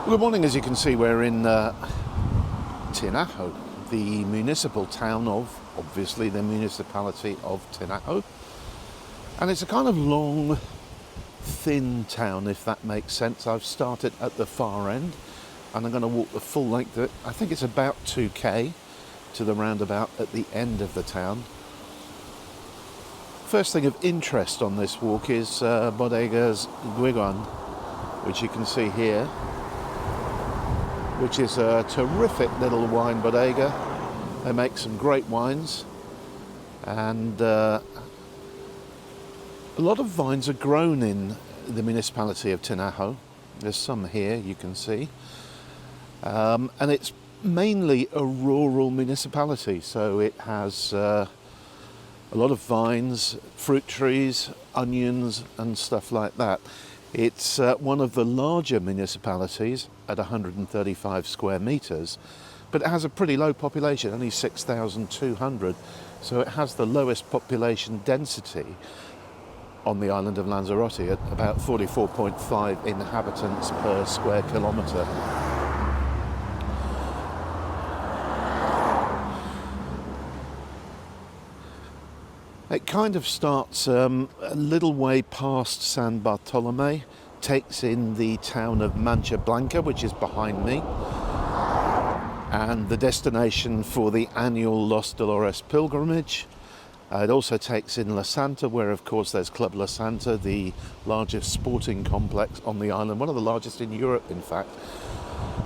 Good morning. As you can see, we're in Tinajo, the municipal town of, obviously, the municipality of Tinajo. And it's a kind of long, thin town, if that makes sense. I've started at the far end and I'm going to walk the full length of it. I think it's about 2k to the roundabout at the end of the town. First thing of interest on this walk is Bodegas Gulliver, which you can see here, which is a terrific little wine bodega. They make some great wines, and a lot of vines are grown in the municipality of Tinajo. There's some here you can see, and it's mainly a rural municipality, so it has a lot of vines, fruit trees, onions and stuff like that. It's one of the larger municipalities at 135 square metres, but it has a pretty low population, only 6,200, so it has the lowest population density on the island of Lanzarote at about 44.5 inhabitants per square kilometre. It kind of starts a little way past San Bartolome, takes in the town of Mancha Blanca, which is behind me, and the destination for the annual Los Dolores pilgrimage. It also takes in La Santa, where of course there's Club La Santa, the largest sporting complex on the island, one of the largest in Europe in fact.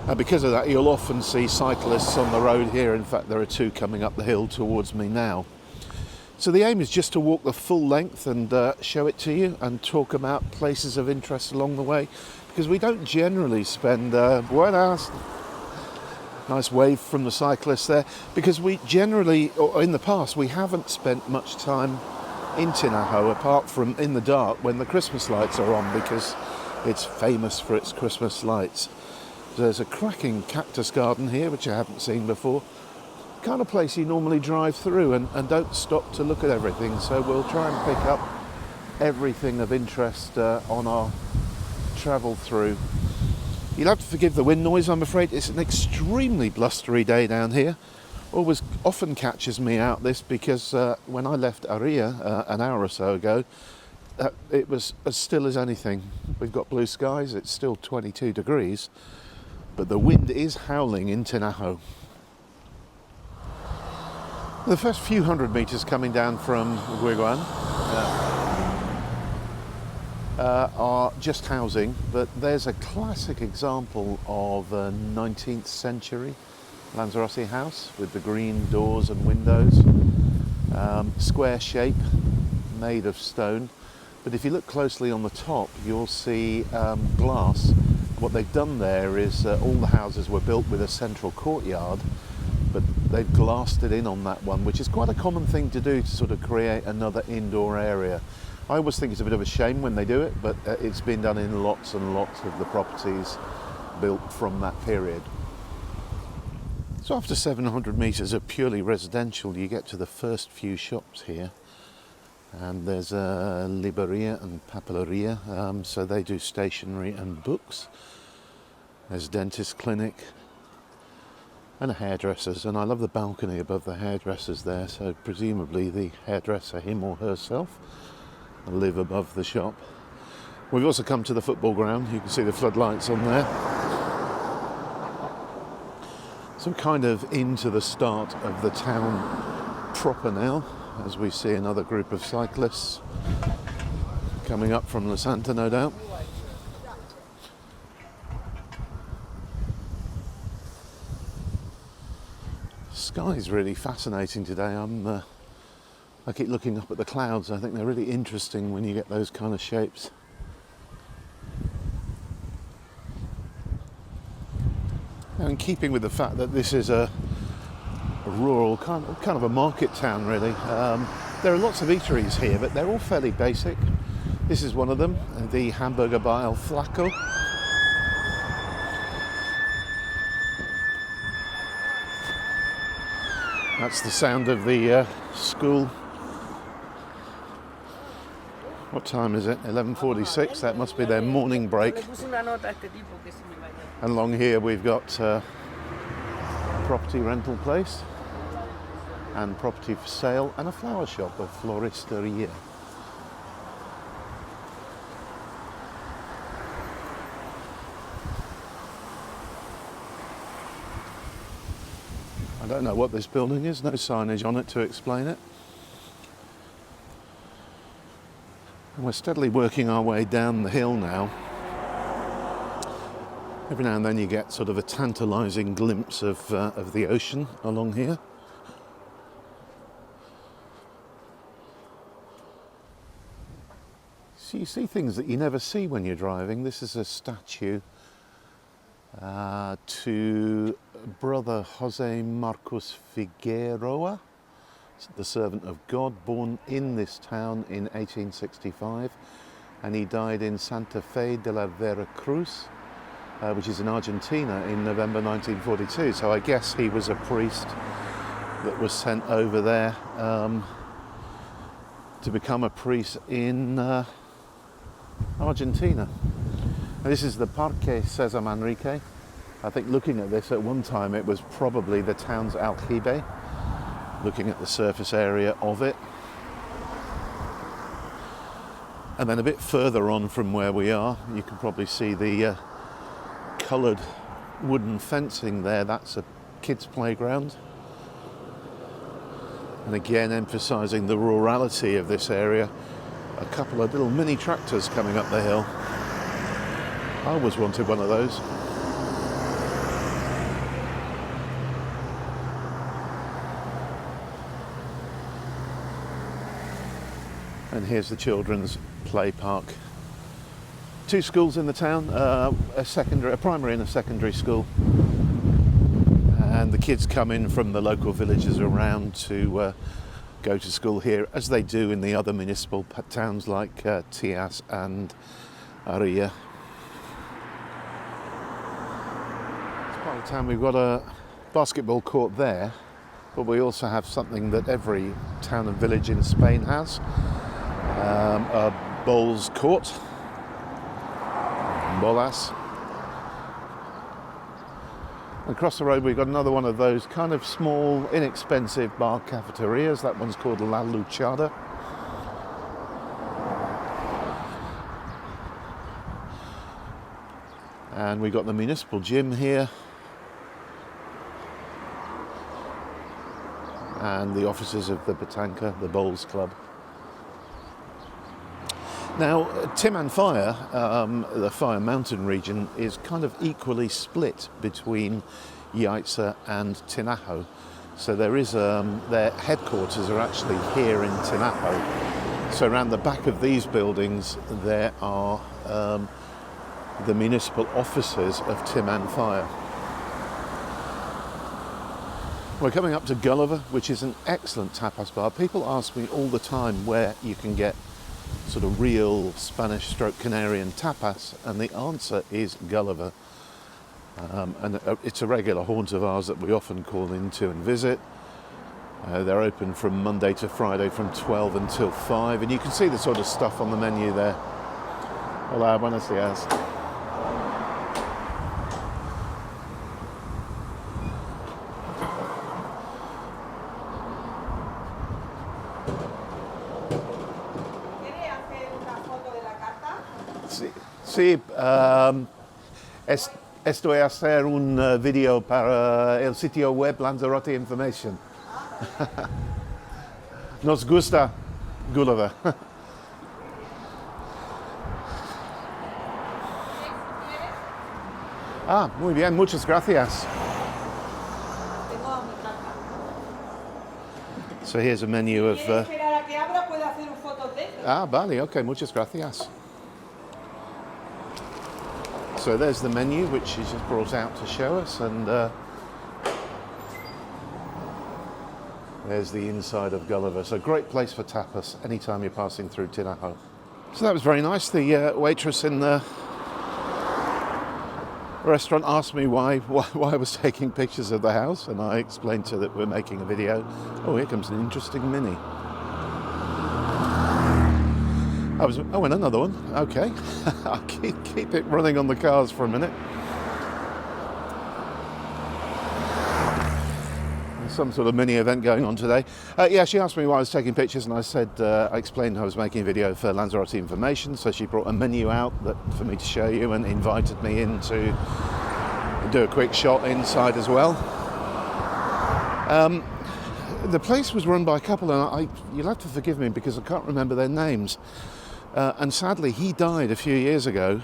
And because of that, you'll often see cyclists on the road here. In fact, there are two coming up the hill towards me now. So the aim is just to walk the full length and show it to you and talk about places of interest along the way, because we don't generally spend buenas, nice wave from the cyclists there, because we generally, or in the past, we haven't spent much time in Tinajo apart from in the dark when the Christmas lights are on, because it's famous for its Christmas lights. There's a cracking cactus garden here, which I haven't seen before. Kind of place you normally drive through and don't stop to look at everything, so we'll try and pick up everything of interest on our travel through. You'll have to forgive the wind noise, I'm afraid. It's an extremely blustery day down here. Always often catches me out this, because when I left Aria an hour or so ago, it was as still as anything. We've got blue skies, it's still 22 degrees, but the wind is howling in Tinajo. The first few hundred metres coming down from Gulliver are just housing, but there's a classic example of a 19th century Lanzarote house with the green doors and windows, square shape, made of stone. But if you look closely on the top, you'll see glass. What they've done there is all the houses were built with a central courtyard, but they've glassed it in on that one, which is quite a common thing to do to sort of create another indoor area. I always think it's a bit of a shame when they do it, but it's been done in lots and lots of the properties built from that period. So after 700 metres of purely residential, you get to the first few shops here. And there's a libreria and papeleria, so they do stationery and books. There's a dentist clinic and a hairdresser's, and I love the balcony above the hairdresser's there, so presumably the hairdresser, him or herself, live above the shop. We've also come to the football ground. You can see the floodlights on there. So we're kind of into the start of the town proper now, as we see another group of cyclists coming up from La Santa, no doubt. The sky's really fascinating today. I keep looking up at the clouds. I think they're really interesting when you get those kind of shapes. Now, in keeping with the fact that this is a rural kind of a market town, really, there are lots of eateries here, but they're all fairly basic. This is one of them, the Hamburger by El Flaco. That's the sound of the school What time is it? 11:46. That must be their morning break. And along here we've got a property rental place and property for sale and a flower shop, a floristeria. I don't know what this building is, no signage on it to explain it. And we're steadily working our way down the hill now. Every now and then you get sort of a tantalising glimpse of the ocean along here. So you see things that you never see when you're driving. This is a statue to Brother Jose Marcos Figueroa, the servant of God, born in this town in 1865, and he died in Santa Fe de la Vera Cruz, which is in Argentina, in November 1942. So I guess he was a priest that was sent over there to become a priest in Argentina. And this is the Parque Cesar Manrique. I think looking at this at one time it was probably the town's aljibe, looking at the surface area of it. And then a bit further on from where we are, you can probably see the coloured wooden fencing there. That's a kids' playground. And again, emphasising the rurality of this area, a couple of little mini tractors coming up the hill. I always wanted one of those. And here's the children's play park. Two schools in the town, a primary and a secondary school. And the kids come in from the local villages around to go to school here, as they do in the other municipal towns like Tias and Aria. Part of town, we've got a basketball court there, but we also have something that every town and village in Spain has, a bowls court, bolas. Across the road we've got another one of those kind of small, inexpensive bar cafeterias. That one's called La Luchada. And we've got the municipal gym here. And the offices of the Petanca, the Bowls Club. Now, Timanfaya, the Fire Mountain region, is kind of equally split between Yaitza and Tinajo. So there is, their headquarters are actually here in Tinajo. So around the back of these buildings, there are the municipal offices of Timanfaya. We're coming up to Gulliver, which is an excellent tapas bar. People ask me all the time where you can get sort of real Spanish stroke Canarian tapas, and the answer is Gulliver. And it's a regular haunt of ours that we often call into and visit. They're open from Monday to Friday from 12 until 5, and you can see the sort of stuff on the menu there. Hola, buenos días. Sí, estoy a hacer un video para el sitio web Lanzarote Information. Nos gusta Gulliver. Ah, muy bien, muchas gracias. So here's a menu of... Ah, vale, okay, muchas gracias. So there's the menu, which she's just brought out to show us, and there's the inside of Gulliver. So great place for tapas anytime you're passing through Tinajo. So that was very nice. The waitress in the restaurant asked me why I was taking pictures of the house, and I explained to her that we're making a video. Oh, here comes an interesting mini. Oh, and another one. Okay. I'll keep it running on the cars for a minute. There's some sort of mini event going on today. Yeah, she asked me why I was taking pictures, and I said, I explained I was making a video for Lanzarote Information, so she brought a menu out for me to show you and invited me in to do a quick shot inside as well. The place was run by a couple, and you'll have to forgive me because I can't remember their names. And sadly, he died a few years ago,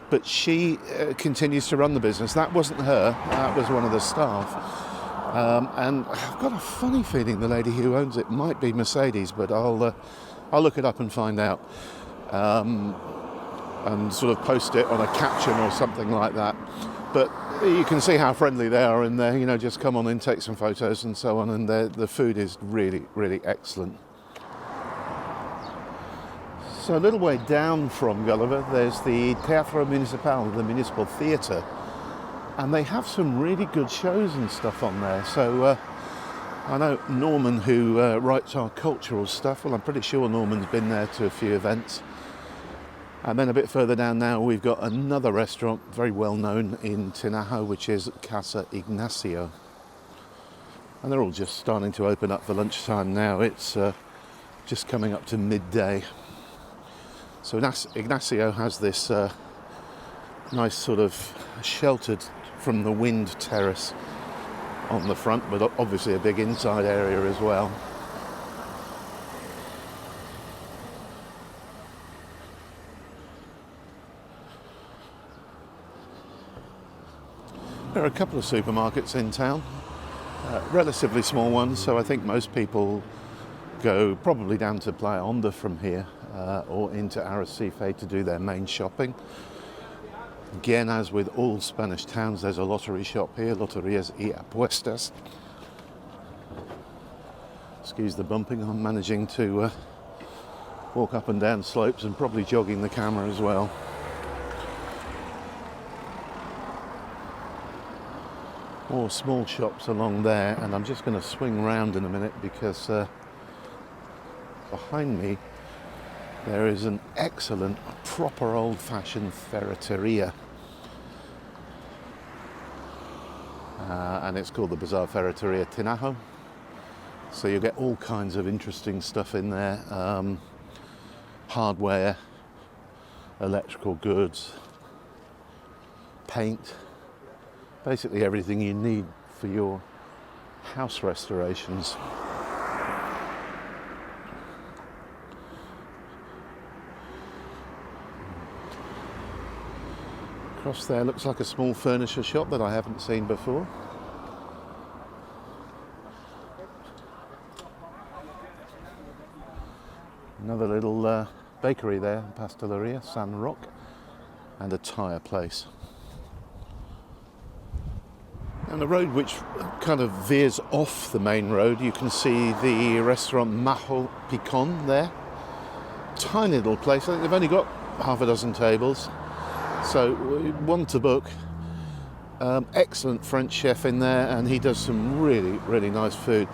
but she continues to run the business. That wasn't her, that was one of the staff. And I've got a funny feeling the lady who owns it might be Mercedes, but I'll look it up and find out, and sort of post it on a caption or something like that. But you can see how friendly they are in there, you know, just come on in, take some photos and so on, and the food is really, really excellent. So a little way down from Gulliver, there's the Teatro Municipal, the municipal theatre, and they have some really good shows and stuff on there. So I know Norman, who writes our cultural stuff, well, I'm pretty sure Norman's been there to a few events. And then a bit further down now, we've got another restaurant very well known in Tinajo, which is Casa Ignacio. And they're all just starting to open up for lunchtime now. It's just coming up to midday. So Ignacio has this nice sort of sheltered from the wind terrace on the front, but obviously a big inside area as well. There are a couple of supermarkets in town, relatively small ones, so I think most people go probably down to Playa Honda from here, or into Arrecife to do their main shopping. Again, as with all Spanish towns, there's a lottery shop here, Loterías y Apuestas. Excuse the bumping, I'm managing to walk up and down slopes and probably jogging the camera as well. More small shops along there, and I'm just going to swing round in a minute because behind me there is an excellent, proper old-fashioned ferreteria, and it's called the Bazaar Ferreteria Tinajo. So you get all kinds of interesting stuff in there, hardware, electrical goods, paint, basically everything you need for your house restorations. Across there looks like a small furniture shop that I haven't seen before. Another little bakery there, Pasteleria San Roque, and a tyre place. And the road which kind of veers off the main road, you can see the restaurant Majo Picon there. Tiny little place, I think they've only got half a dozen tables. So one to book. Excellent French chef in there, and he does some really, really nice food.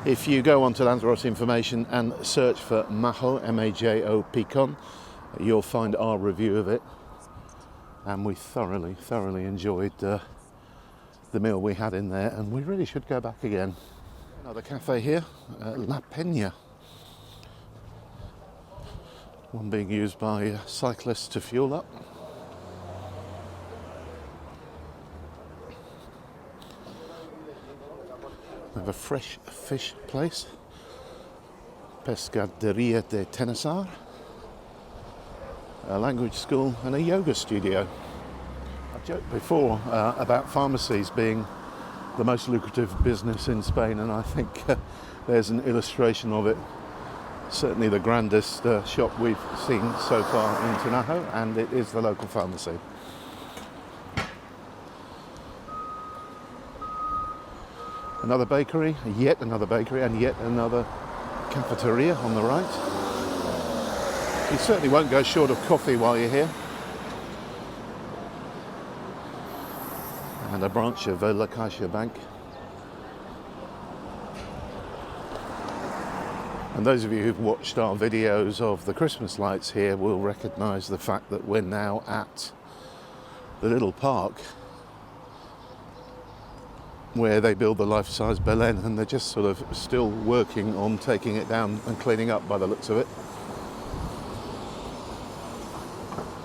If you go onto Lanzarote Information and search for Majo, M-A-J-O Picon, you'll find our review of it. And we thoroughly, thoroughly enjoyed the meal we had in there, and we really should go back again. Another cafe here, La Peña. One being used by cyclists to fuel up. We have a fresh fish place, Pescaderia de Tenesar, a language school and a yoga studio. I joked before about pharmacies being the most lucrative business in Spain, and I think there's an illustration of it. Certainly the grandest shop we've seen so far in Tinajo, and it is the local pharmacy. Another bakery, yet another bakery, and yet another cafeteria on the right. You certainly won't go short of coffee while you're here. And a branch of La Caixa Bank. And those of you who've watched our videos of the Christmas lights here will recognise the fact that we're now at the little park where they build the life-size Belen, and they're just sort of still working on taking it down and cleaning up by the looks of it.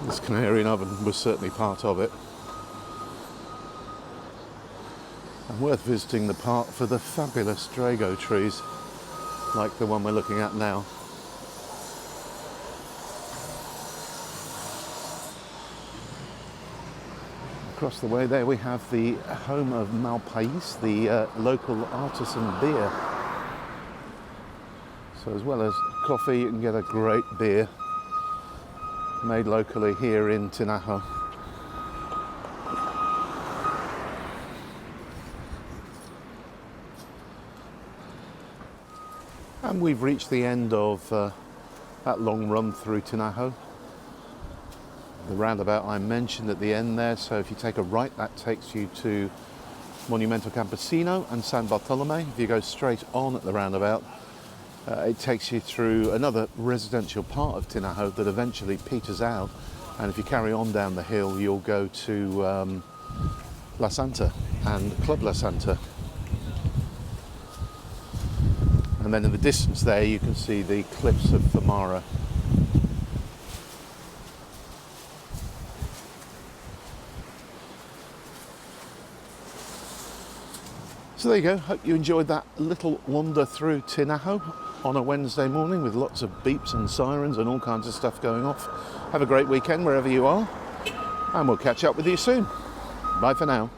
This Canarian oven was certainly part of it. And worth visiting the park for the fabulous Drago trees like the one we're looking at now. Across the way there we have the home of Malpais, the local artisan beer. So as well as coffee, you can get a great beer made locally here in Tinajo. And we've reached the end of that long run through Tinajo. The roundabout I mentioned at the end there, so if you take a right, that takes you to Monumento Campesino and San Bartolome. If you go straight on at the roundabout, it takes you through another residential part of Tinajo that eventually peters out, and if you carry on down the hill, you'll go to La Santa and Club La Santa. And then in the distance there, you can see the cliffs of Famara. So there you go, hope you enjoyed that little wander through Tinajo on a Wednesday morning with lots of beeps and sirens and all kinds of stuff going off. Have a great weekend wherever you are, and we'll catch up with you soon. Bye for now.